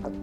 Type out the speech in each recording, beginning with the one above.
Moin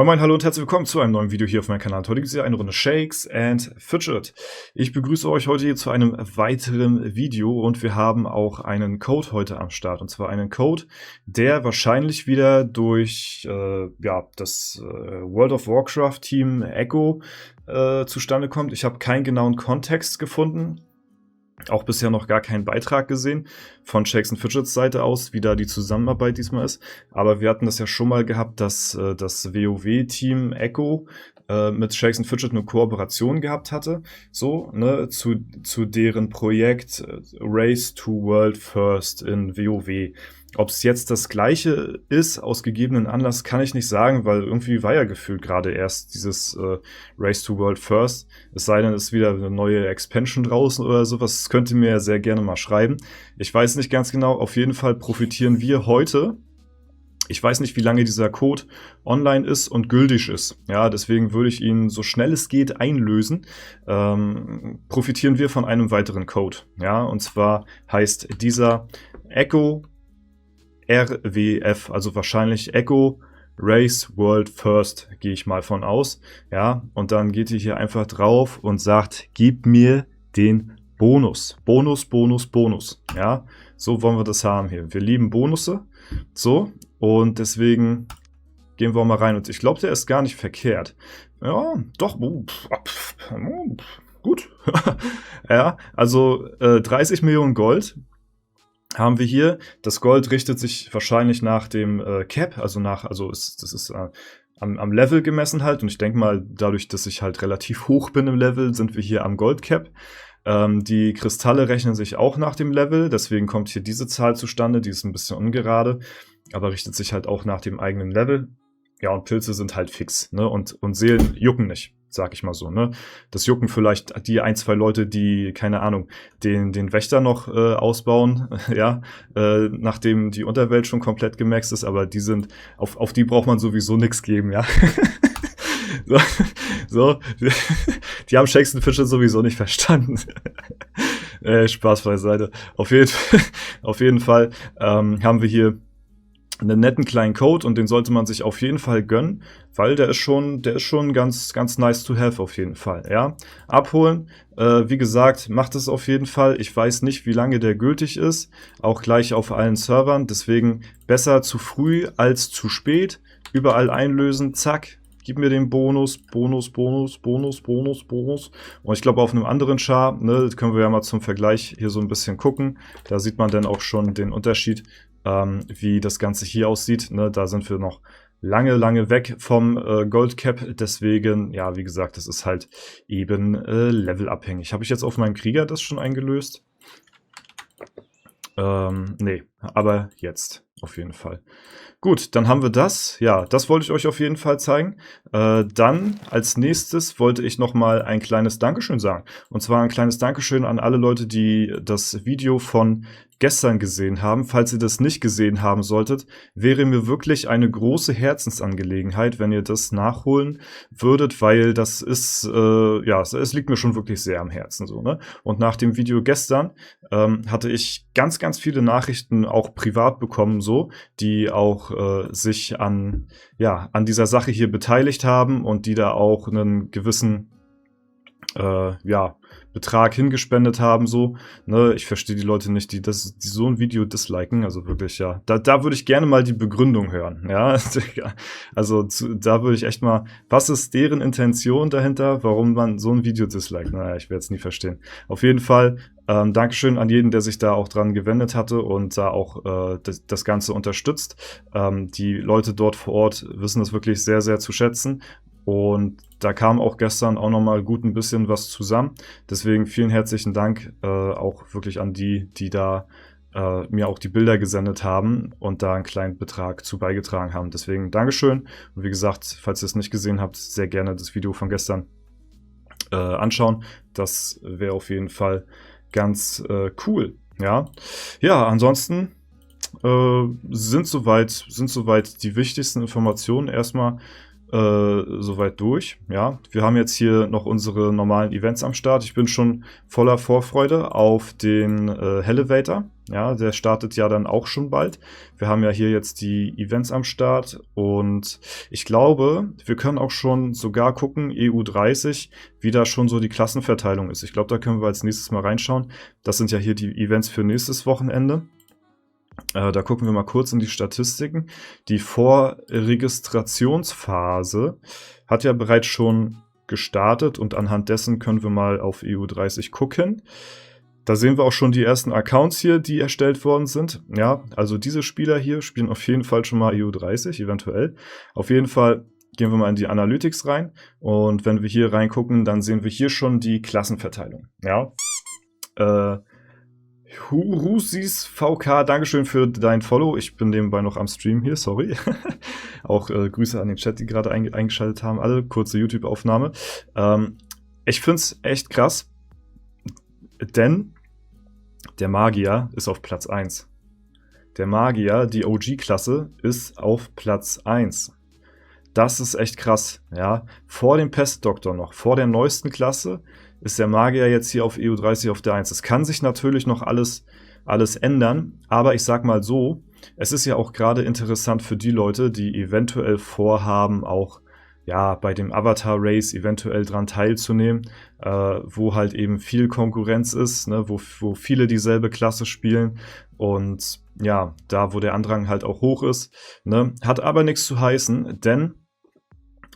moin, hallo und herzlich willkommen zu einem neuen Video hier auf meinem Kanal. Heute gibt es hier eine Runde Shakes and Fidget. Ich begrüße euch heute hier zu einem weiteren Video und wir haben auch einen Code heute am Start. Und zwar einen Code, der wahrscheinlich wieder durch das World of Warcraft Team Echo zustande kommt. Ich habe keinen genauen Kontext gefunden. Auch bisher noch gar keinen Beitrag gesehen von Shakes and Fidgets Seite aus, wie da die Zusammenarbeit diesmal ist. Aber wir hatten das ja schon mal gehabt, dass das WoW-Team Echo mit Shakes and Fidget eine Kooperation gehabt hatte. So, ne, zu deren Projekt Race to World First in WoW. Ob es jetzt das gleiche ist, aus gegebenen Anlass, kann ich nicht sagen, weil irgendwie war ja gefühlt gerade erst dieses Race to World First. Es sei denn, es ist wieder eine neue Expansion draußen oder sowas. Das könnt ihr mir ja sehr gerne mal schreiben. Ich weiß nicht ganz genau. Auf jeden Fall profitieren wir heute. Ich weiß nicht, wie lange dieser Code online ist und gültig ist. Ja, deswegen würde ich ihn so schnell es geht einlösen. Profitieren wir von einem weiteren Code. Ja, und zwar heißt dieser Echo RWF, also wahrscheinlich Echo Race World First, gehe ich mal von aus. Ja, und dann geht ihr hier einfach drauf und sagt, gib mir den Bonus. Bonus, Bonus, Bonus. Ja, so wollen wir das haben hier. Wir lieben Bonusse. So, und deswegen gehen wir mal rein. Und ich glaube, der ist gar nicht verkehrt. Ja, doch. Gut. Ja, also 30 Millionen Gold haben wir hier. Das Gold richtet sich wahrscheinlich nach dem Cap, das ist am Level gemessen halt. Und ich denke mal, dadurch, dass ich halt relativ hoch bin im Level, sind wir hier am Gold Cap. Die Kristalle rechnen sich auch nach dem Level, deswegen kommt hier diese Zahl zustande, die ist ein bisschen ungerade, aber richtet sich halt auch nach dem eigenen Level. Ja, und Pilze sind halt fix, ne? Und Seelen jucken nicht, sag ich mal so, ne? Das jucken vielleicht die ein, zwei Leute, die, keine Ahnung, den Wächter noch ausbauen, ja, nachdem die Unterwelt schon komplett gemaxt ist, aber die sind, auf die braucht man sowieso nichts geben, ja. So, die haben Shakes and Fidget sowieso nicht verstanden. Spaß beiseite. Auf jeden Fall haben wir hier einen netten kleinen Code und den sollte man sich auf jeden Fall gönnen, weil der ist schon ganz nice to have auf jeden Fall, ja. Abholen, wie gesagt, macht es auf jeden Fall. Ich weiß nicht, wie lange der gültig ist, auch gleich auf allen Servern, deswegen besser zu früh als zu spät. Überall einlösen, zack. Gib mir den Bonus. Und ich glaube, auf einem anderen Char, ne, können wir ja mal zum Vergleich hier so ein bisschen gucken. Da sieht man dann auch schon den Unterschied, wie das Ganze hier aussieht. Ne, da sind wir noch lange weg vom Gold Cap. Deswegen, ja, wie gesagt, das ist halt eben levelabhängig. Habe ich jetzt auf meinem Krieger das schon eingelöst? Nee, aber jetzt auf jeden Fall. Gut, dann haben wir das. Ja, das wollte ich euch auf jeden Fall zeigen. Dann als nächstes wollte ich nochmal ein kleines Dankeschön sagen. Und zwar ein kleines Dankeschön an alle Leute, die das Video von gestern gesehen haben. Falls ihr das nicht gesehen haben solltet, wäre mir wirklich eine große Herzensangelegenheit, wenn ihr das nachholen würdet, weil das ist, es liegt mir schon wirklich sehr am Herzen so, ne? Und nach dem Video gestern hatte ich ganz viele Nachrichten auch privat bekommen, so, die auch sich an dieser Sache hier beteiligt haben und die da auch einen gewissen Betrag hingespendet haben, so, ne, ich verstehe die Leute nicht, die so ein Video disliken, also wirklich, ja, da würde ich gerne mal die Begründung hören, ja, also da würde ich echt mal, was ist deren Intention dahinter, warum man so ein Video disliked, naja, ich werde es nie verstehen. Auf jeden Fall, Dankeschön an jeden, der sich da auch dran gewendet hatte und da auch das Ganze unterstützt. Die Leute dort vor Ort wissen das wirklich sehr zu schätzen. Und da kam auch gestern auch nochmal gut ein bisschen was zusammen. Deswegen vielen herzlichen Dank auch wirklich an die da mir auch die Bilder gesendet haben und da einen kleinen Betrag zu beigetragen haben. Deswegen Dankeschön. Und wie gesagt, falls ihr es nicht gesehen habt, sehr gerne das Video von gestern anschauen. Das wäre auf jeden Fall ganz cool. Ja, ansonsten sind soweit die wichtigsten Informationen erstmal soweit durch. Ja, wir haben jetzt hier noch unsere normalen Events am Start. Ich bin schon voller Vorfreude auf den Elevator. Ja, der startet ja dann auch schon bald. Wir haben ja hier jetzt die Events am Start und ich glaube, wir können auch schon sogar gucken, EU30, wie da schon so die Klassenverteilung ist. Ich glaube, da können wir als nächstes mal reinschauen. Das sind ja hier die Events für nächstes Wochenende. Da gucken wir mal kurz in die Statistiken. Die Vorregistrationsphase hat ja bereits schon gestartet und anhand dessen können wir mal auf EU30 gucken. Da sehen wir auch schon die ersten Accounts hier, die erstellt worden sind. Ja, also diese Spieler hier spielen auf jeden Fall schon mal EU30, eventuell. Auf jeden Fall gehen wir mal in die Analytics rein. Und wenn wir hier reingucken, dann sehen wir hier schon die Klassenverteilung. Ja, Hurusis VK, Dankeschön für dein Follow. Ich bin nebenbei noch am Stream hier, sorry. Auch Grüße an den Chat, die gerade eingeschaltet haben. Alle, kurze YouTube-Aufnahme. Ich finde es echt krass, denn der Magier ist auf Platz 1. Der Magier, die OG-Klasse, ist auf Platz 1. Das ist echt krass, ja. Vor dem Pestdoktor noch, vor der neuesten Klasse, ist der Magier jetzt hier auf EU30 auf der 1. Es kann sich natürlich noch alles ändern, aber ich sag mal so, es ist ja auch gerade interessant für die Leute, die eventuell vorhaben, auch ja bei dem Avatar Race eventuell dran teilzunehmen, wo halt eben viel Konkurrenz ist, ne, wo viele dieselbe Klasse spielen und ja, da wo der Andrang halt auch hoch ist, ne, hat aber nichts zu heißen, denn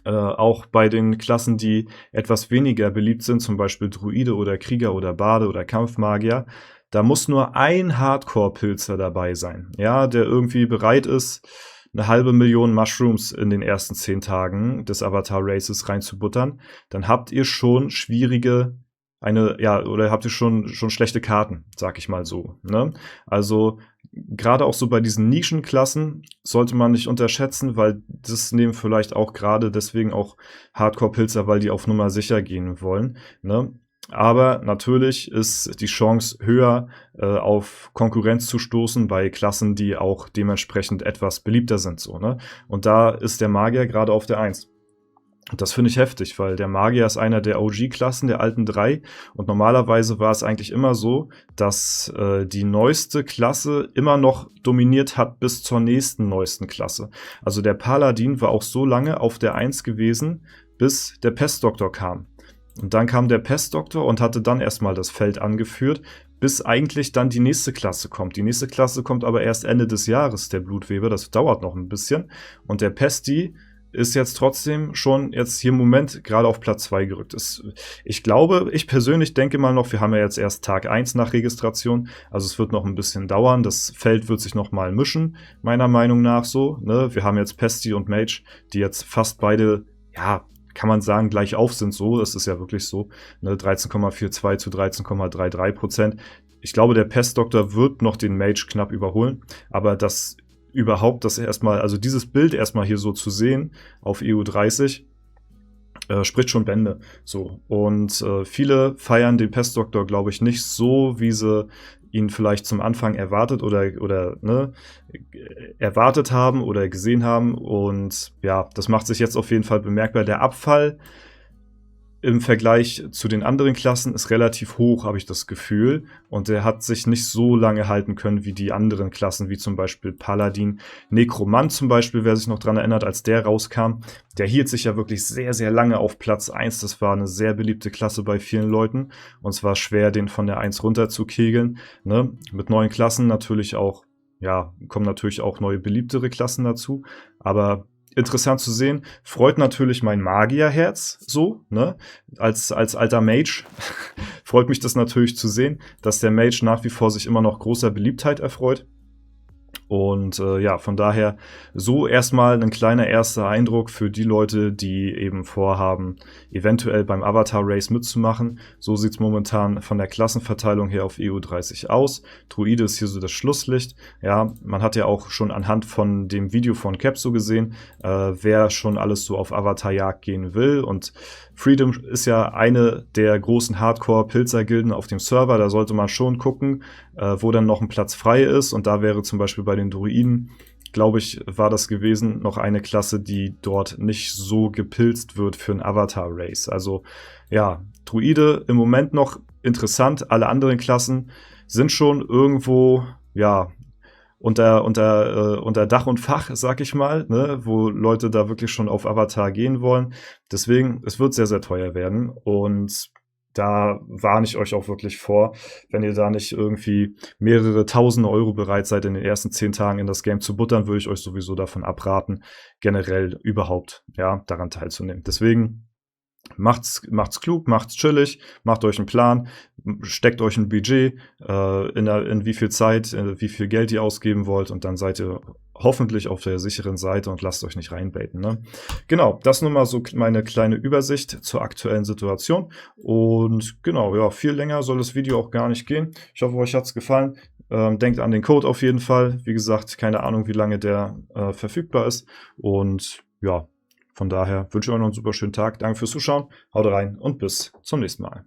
auch bei den Klassen, die etwas weniger beliebt sind, zum Beispiel Druide oder Krieger oder Bade oder Kampfmagier, da muss nur ein Hardcore-Pilzer dabei sein, ja, der irgendwie bereit ist, 500.000 Mushrooms in den ersten 10 Tagen des Avatar Races reinzubuttern, dann habt ihr schon oder habt ihr schon schlechte Karten, sag ich mal so, ne? Also gerade auch so bei diesen Nischenklassen sollte man nicht unterschätzen, weil das nehmen vielleicht auch gerade deswegen auch Hardcore-Pilzer, weil die auf Nummer sicher gehen wollen, ne? Aber natürlich ist die Chance höher, auf Konkurrenz zu stoßen bei Klassen, die auch dementsprechend etwas beliebter sind, so, ne? Und da ist der Magier gerade auf der 1. Und das finde ich heftig, weil der Magier ist einer der OG-Klassen, der alten 3. Und normalerweise war es eigentlich immer so, dass die neueste Klasse immer noch dominiert hat bis zur nächsten neuesten Klasse. Also der Paladin war auch so lange auf der 1 gewesen, bis der Pestdoktor kam. Und dann kam der Pestdoktor und hatte dann erstmal das Feld angeführt, bis eigentlich dann die nächste Klasse kommt. Die nächste Klasse kommt aber erst Ende des Jahres, der Blutweber. Das dauert noch ein bisschen. Und der Pesti ist jetzt trotzdem schon jetzt hier im Moment gerade auf Platz 2 gerückt. Ich persönlich denke mal noch, wir haben ja jetzt erst Tag 1 nach Registration, also es wird noch ein bisschen dauern. Das Feld wird sich noch mal mischen, meiner Meinung nach so, ne? Wir haben jetzt Pesti und Mage, die jetzt fast beide, ja, kann man sagen, gleich auf sind so. Das ist ja wirklich so, ne? 13,42 zu 13,33%. Ich glaube, der Pestdoktor wird noch den Mage knapp überholen, aber das erstmal, also dieses Bild erstmal hier so zu sehen auf EU30, spricht schon Bände. So. Und viele feiern den Pestdoktor, glaube ich, nicht so, wie sie ihn vielleicht zum Anfang erwartet erwartet haben oder gesehen haben. Und ja, das macht sich jetzt auf jeden Fall bemerkbar. Der Abfall im Vergleich zu den anderen Klassen ist relativ hoch, habe ich das Gefühl. Und der hat sich nicht so lange halten können wie die anderen Klassen, wie zum Beispiel Paladin. Nekromant zum Beispiel, wer sich noch dran erinnert, als der rauskam, der hielt sich ja wirklich sehr, sehr lange auf Platz 1. Das war eine sehr beliebte Klasse bei vielen Leuten. Und es war schwer, den von der 1 runter zu kegeln. Ne? Mit neuen Klassen natürlich auch, ja, kommen natürlich auch neue beliebtere Klassen dazu. Aber interessant zu sehen, freut natürlich mein Magierherz so, ne? Als alter Mage freut mich das natürlich zu sehen, dass der Mage nach wie vor sich immer noch großer Beliebtheit erfreut. Und ja, von daher so erstmal ein kleiner erster Eindruck für die Leute, die eben vorhaben, eventuell beim Avatar Race mitzumachen. So sieht es momentan von der Klassenverteilung her auf EU30 aus. Druide ist hier so das Schlusslicht. Ja, man hat ja auch schon anhand von dem Video von Capso gesehen, wer schon alles so auf Avatar-Jagd gehen will. Und Freedom ist ja eine der großen Hardcore-Pilzer-Gilden auf dem Server. Da sollte man schon gucken, wo dann noch ein Platz frei ist. Und da wäre zum Beispiel bei den Druiden glaube ich, war das gewesen, noch eine Klasse, die dort nicht so gepilzt wird für ein Avatar-Race. Also ja, Druide im Moment noch interessant, alle anderen Klassen sind schon irgendwo, ja, unter Dach und Fach, sag ich mal, ne, wo Leute da wirklich schon auf Avatar gehen wollen. Deswegen, es wird sehr, sehr teuer werden und da warne ich euch auch wirklich vor, wenn ihr da nicht irgendwie mehrere tausende Euro bereit seid, in den ersten 10 Tagen in das Game zu buttern, würde ich euch sowieso davon abraten, generell überhaupt, ja, daran teilzunehmen. Deswegen macht's klug, macht's chillig, macht euch einen Plan, steckt euch ein Budget, in wie viel Zeit, wie viel Geld ihr ausgeben wollt und dann seid ihr hoffentlich auf der sicheren Seite und lasst euch nicht reinbaiten, ne? Genau, das nun mal so meine kleine Übersicht zur aktuellen Situation und genau, ja, viel länger soll das Video auch gar nicht gehen. Ich hoffe, euch hat's gefallen. Denkt an den Code auf jeden Fall. Wie gesagt, keine Ahnung, wie lange der verfügbar ist und ja, von daher wünsche ich euch noch einen super schönen Tag. Danke fürs Zuschauen, haut rein und bis zum nächsten Mal.